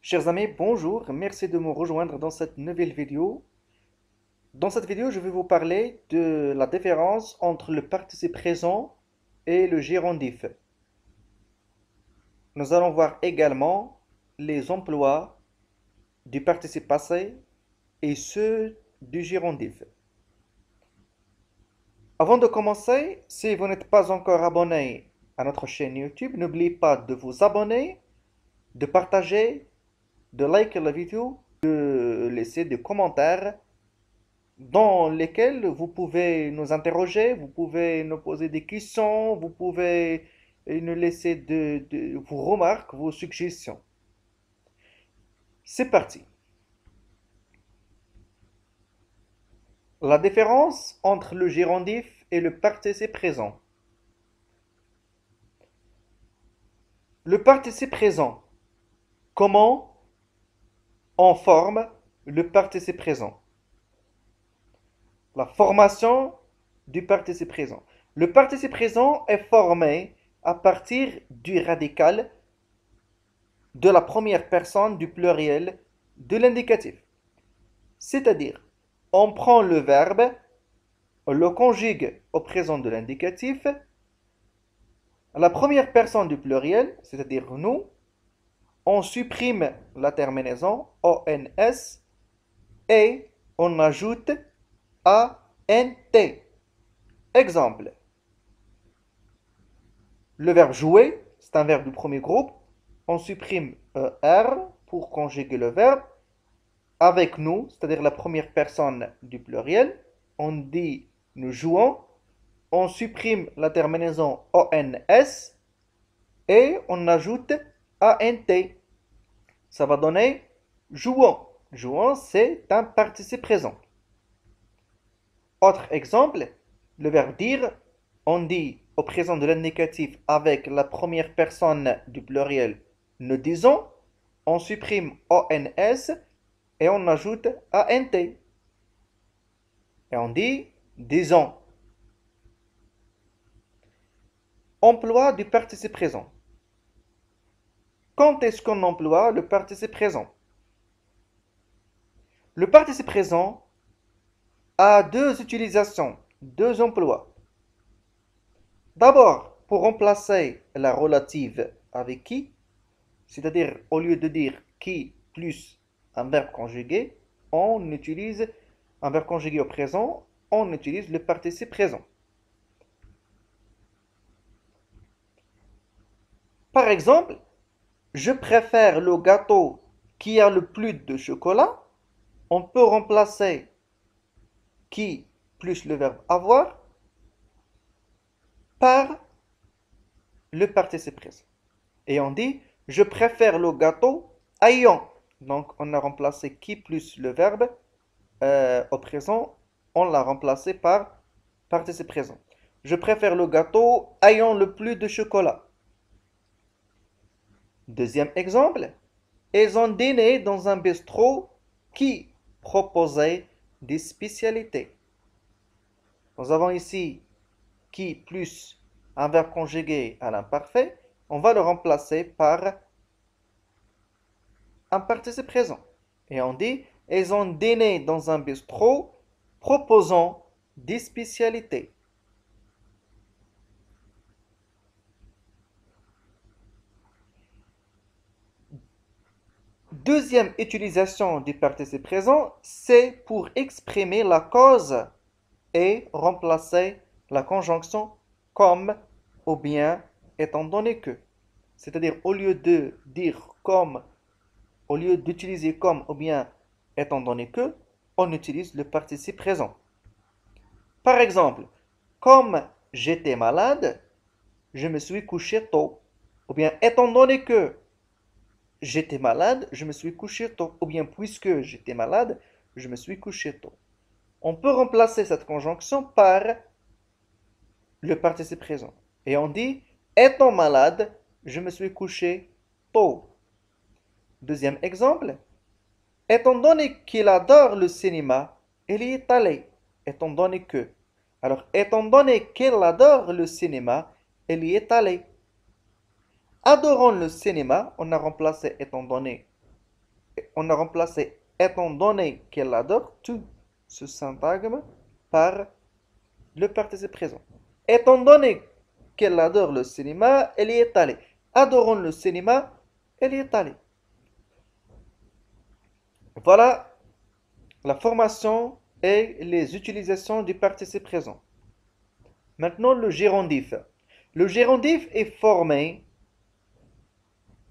Chers amis, bonjour, merci de me rejoindre dans cette nouvelle vidéo. Dans cette vidéo, je vais vous parler de la différence entre le participe présent et le gérondif. Nous allons voir également les emplois du participe passé et ceux du gérondif. Avant de commencer, si vous n'êtes pas encore abonné à notre chaîne YouTube, n'oubliez pas de vous abonner, de partager, de liker la vidéo, de laisser des commentaires dans lesquels vous pouvez nous interroger, vous pouvez nous poser des questions, vous pouvez nous laisser vos remarques, vos suggestions. C'est parti. La différence entre le gérondif et le participe présent. Le participe présent. Comment on forme le participe présent? La formation du participe présent. Le participe présent est formé à partir du radical de la première personne du pluriel de l'indicatif. C'est-à-dire, on prend le verbe, on le conjugue au présent de l'indicatif, la première personne du pluriel, c'est-à-dire nous, on supprime la terminaison ONS et on ajoute ANT. Exemple, le verbe jouer, c'est un verbe du premier groupe, on supprime ER pour conjuguer le verbe. Avec nous, c'est-à-dire la première personne du pluriel, on dit nous jouons, on supprime la terminaison ONS et on ajoute ANT. Ça va donner jouons. Jouons, c'est un participe présent. Autre exemple, le verbe dire, on dit au présent de l'indicatif avec la première personne du pluriel nous disons, on supprime ONS et on ajoute ANT. Et on dit disons. Emploi du participe présent. Quand est-ce qu'on emploie le participe présent? Le participe présent a deux utilisations, deux emplois. D'abord, pour remplacer la relative avec qui, c'est-à-dire au lieu de dire qui plus un verbe conjugué, on utilise un verbe conjugué au présent, on utilise le participe présent. Par exemple, je préfère le gâteau qui a le plus de chocolat. On peut remplacer qui plus le verbe avoir par le participe présent. Et on dit je préfère le gâteau ayant. Donc on a remplacé qui plus le verbe au présent, on l'a remplacé par participe présent. Je préfère le gâteau ayant le plus de chocolat. Deuxième exemple, ils ont dîné dans un bistrot qui proposait des spécialités. Nous avons ici qui plus un verbe conjugué à l'imparfait. On va le remplacer par un participe présent. Et on dit, ils ont dîné dans un bistrot proposant des spécialités. Deuxième utilisation du participe présent, c'est pour exprimer la cause et remplacer la conjonction comme ou bien étant donné que. C'est-à-dire au lieu de dire comme, au lieu d'utiliser comme ou bien étant donné que, on utilise le participe présent. Par exemple, comme j'étais malade, je me suis couché tôt. Ou bien étant donné que j'étais malade, je me suis couché tôt. Ou bien puisque j'étais malade, je me suis couché tôt. On peut remplacer cette conjonction par le participe présent. Et on dit, étant malade, je me suis couché tôt. Deuxième exemple, étant donné qu'il adore le cinéma, il y est allé. Étant donné que. Alors, étant donné qu'il adore le cinéma, il y est allé. Adorant le cinéma, on a remplacé étant donné on a remplacé étant donné qu'elle adore tout ce syntagme par le participe présent. Étant donné qu'elle adore le cinéma, elle y est allée. Adorant le cinéma, elle y est allée. Voilà la formation et les utilisations du participe présent. Maintenant, le gérondif. Le gérondif est formé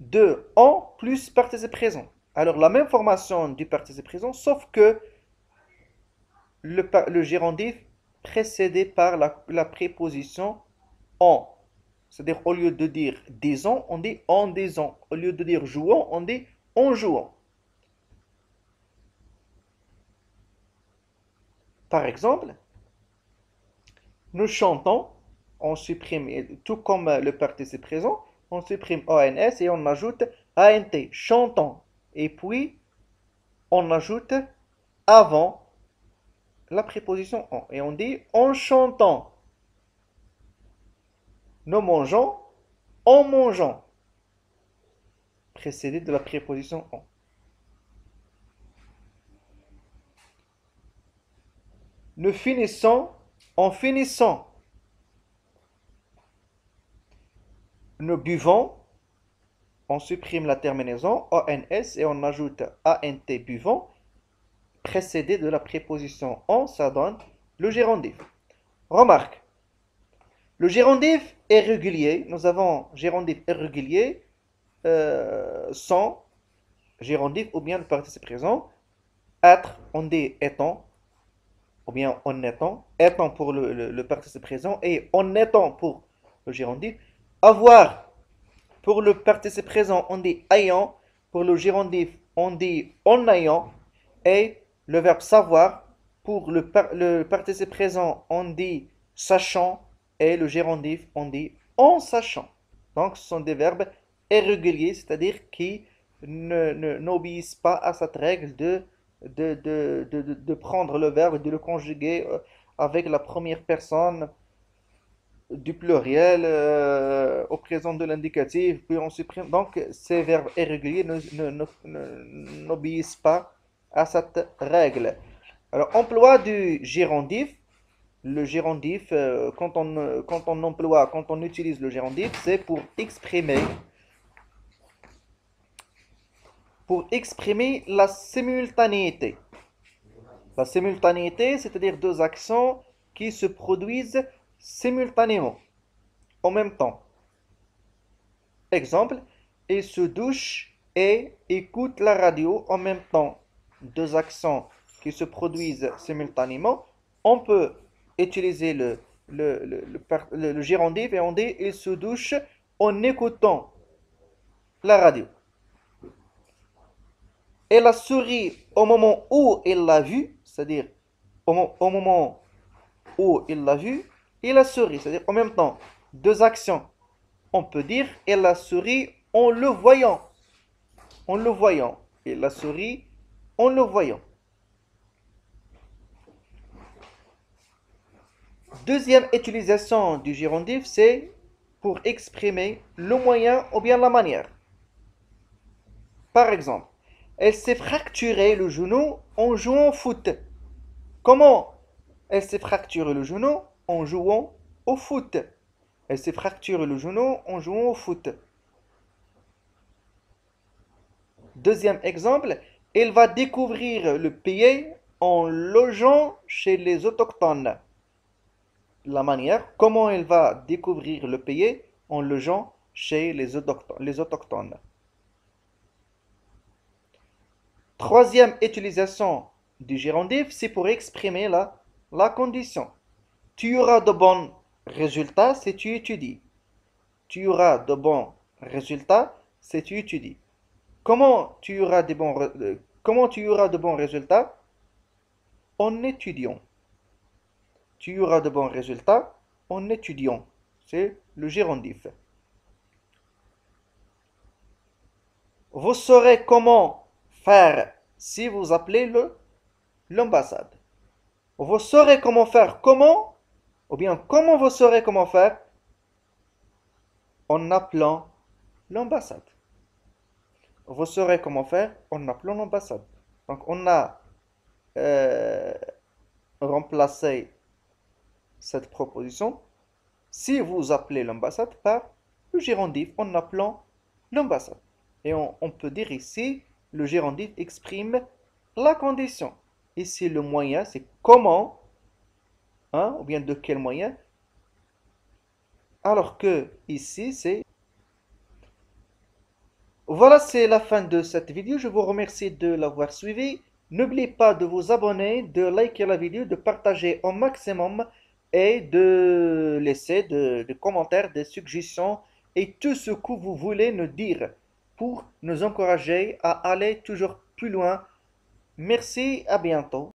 de en plus participe présent. Alors, la même formation du participe présent, sauf que le gérondif précédé par la préposition en. C'est-à-dire, au lieu de dire disons, on dit en disant. Au lieu de dire jouons, on dit en jouant. Par exemple, nous chantons, on supprime, tout comme le participe présent, on supprime ONS et on ajoute ANT, chantons. Et puis, on ajoute avant la préposition en. Et on dit en chantant. Nous mangeons en mangeant. Précédé de la préposition en. Nous finissons en finissant. Nous buvons, on supprime la terminaison ONS et on ajoute ANT buvons, précédé de la préposition en, ça donne le gérondif. Remarque, le gérondif est régulier, nous avons gérondif irrégulier sans gérondif ou bien le participe présent. Être, on dit étant, ou bien en étant pour le participe présent et en étant pour le gérondif. Avoir, pour le participe présent, on dit ayant, pour le gérondif, on dit en ayant, et le verbe savoir, pour le participe présent, on dit sachant, et le gérondif, on dit en sachant. Donc, ce sont des verbes irréguliers, c'est-à-dire qui n'obéissent pas à cette règle de prendre le verbe et de le conjuguer avec la première personne du pluriel au présent de l'indicatif, puis on supprime. Donc, ces verbes irréguliers n'obéissent pas à cette règle. Alors, emploi du gérondif. Le gérondif, quand on utilise le gérondif, c'est pour exprimer la simultanéité. La simultanéité, c'est-à-dire deux actions qui se produisent simultanément, en même temps. Exemple, il se douche et écoute la radio en même temps. Deux actions qui se produisent simultanément. On peut utiliser le gérondif et on dit il se douche en écoutant la radio. Elle a souri au moment où il l'a vu, c'est-à-dire au moment où il l'a vu, il a souri, c'est-à-dire en même temps, deux actions. On peut dire elle a souri en le voyant. En le voyant. Elle a souri en le voyant. Deuxième utilisation du gérondif, c'est pour exprimer le moyen ou bien la manière. Par exemple, elle s'est fracturé le genou en jouant au foot. Comment elle s'est fracturé le genou en jouant au foot? Elle s'est fracturé le genou en jouant au foot. Deuxième exemple, elle va découvrir le pays en logeant chez les autochtones. La manière, comment elle va découvrir le pays en logeant chez les autochtones. Troisième utilisation du gérondif, c'est pour exprimer la condition. Tu auras de bons résultats si tu étudies. Tu auras de bons résultats si tu étudies. Comment tu auras de bons résultats? En étudiant. Tu auras de bons résultats en étudiant. C'est le gérondif. Vous saurez comment faire si vous appelez l'ambassade. Vous saurez comment faire comment, ou bien comment vous saurez comment faire en appelant l'ambassade. vous saurez comment faire en appelant l'ambassade. Donc, on a euh, remplacé cette proposition si vous appelez l'ambassade par le gérondif en appelant l'ambassade. Et on peut dire ici, le gérondif exprime la condition. Ici, le moyen, c'est comment, hein, ou bien de quel moyen, alors que ici, c'est... Voilà, c'est la fin de cette vidéo. Je vous remercie de l'avoir suivi. N'oubliez pas de vous abonner, de liker la vidéo, de partager au maximum et de laisser des commentaires, des suggestions et tout ce que vous voulez nous dire pour nous encourager à aller toujours plus loin. Merci, à bientôt.